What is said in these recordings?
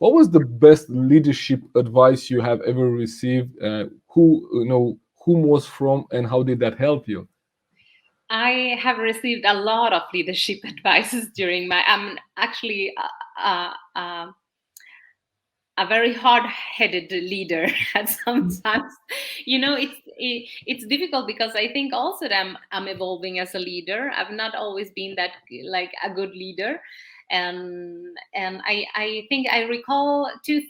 What was the best leadership advice you have ever received? Whom was from, and how did that help you? I have received a lot of leadership advices during my. I'm actually a very hard-headed leader at sometimes. It's difficult because I think also that I'm evolving as a leader. I've not always been that like a good leader, and I think I recall two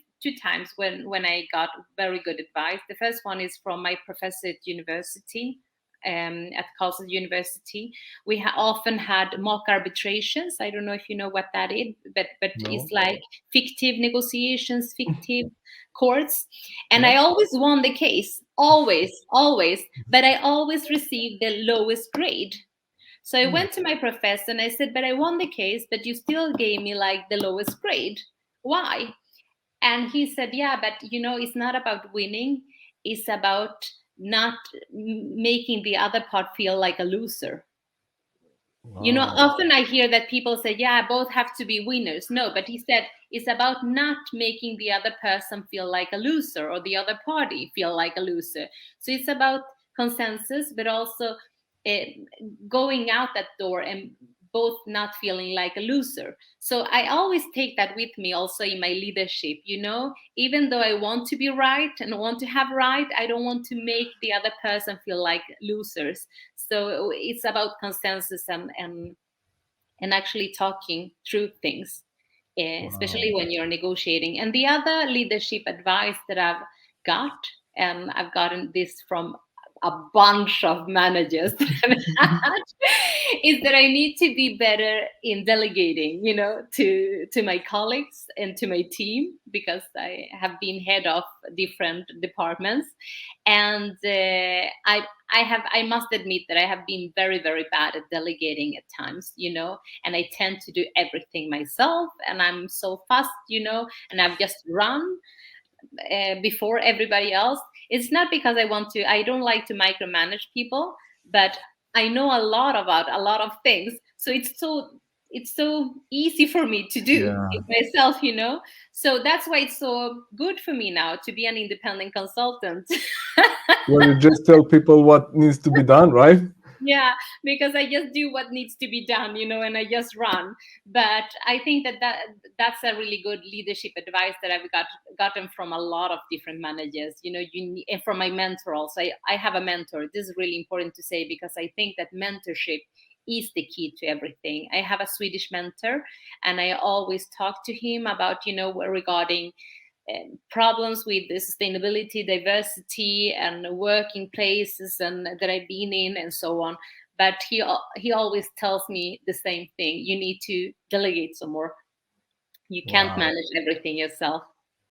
times when I got very good advice. The first one is from my professor at university. At Karlstad University, we often had mock arbitrations. I don't know if you know what that is, but No. it's like fictive negotiations, fictive courts. And Yeah. I always won the case, always, but I always received the lowest grade. So I went to my professor and I said, but I won the case, but you still gave me like the lowest grade. Why? And he said, yeah, but it's not about winning. It's about not making the other part feel like a loser. Wow. Often I hear that people say, yeah, both have to be winners. No, but he said it's about not making the other person feel like a loser or the other party feel like a loser. So it's about consensus, but also going out that door and both not feeling like a loser. So I always take that with me also in my leadership. Even though I want to be right and want to have right, I don't want to make the other person feel like losers. So it's about consensus and actually talking through things, especially when you're negotiating. And the other leadership advice that I've got, and I've gotten this from a bunch of managers that I've had, is that I need to be better in delegating, to my colleagues and to my team, because I have been head of different departments. And I must admit that I have been very, very bad at delegating at times, and I tend to do everything myself, and I'm so fast, and I've just run before everybody else. It's not because I don't like to micromanage people, but I know a lot about a lot of things. So it's so easy for me to do it myself, So that's why it's so good for me now to be an independent consultant. Well, you just tell people what needs to be done, right? Yeah, because I just do what needs to be done, and I just run. But I think that's a really good leadership advice that I've gotten from a lot of different managers, and from my mentor also. I have a mentor. This is really important to say, because I think that mentorship is the key to everything. I have a Swedish mentor, and I always talk to him about, regarding problems with the sustainability, diversity, and working places and that I've been in, and so on. But he always tells me the same thing: you need to delegate some more. You can't manage everything yourself.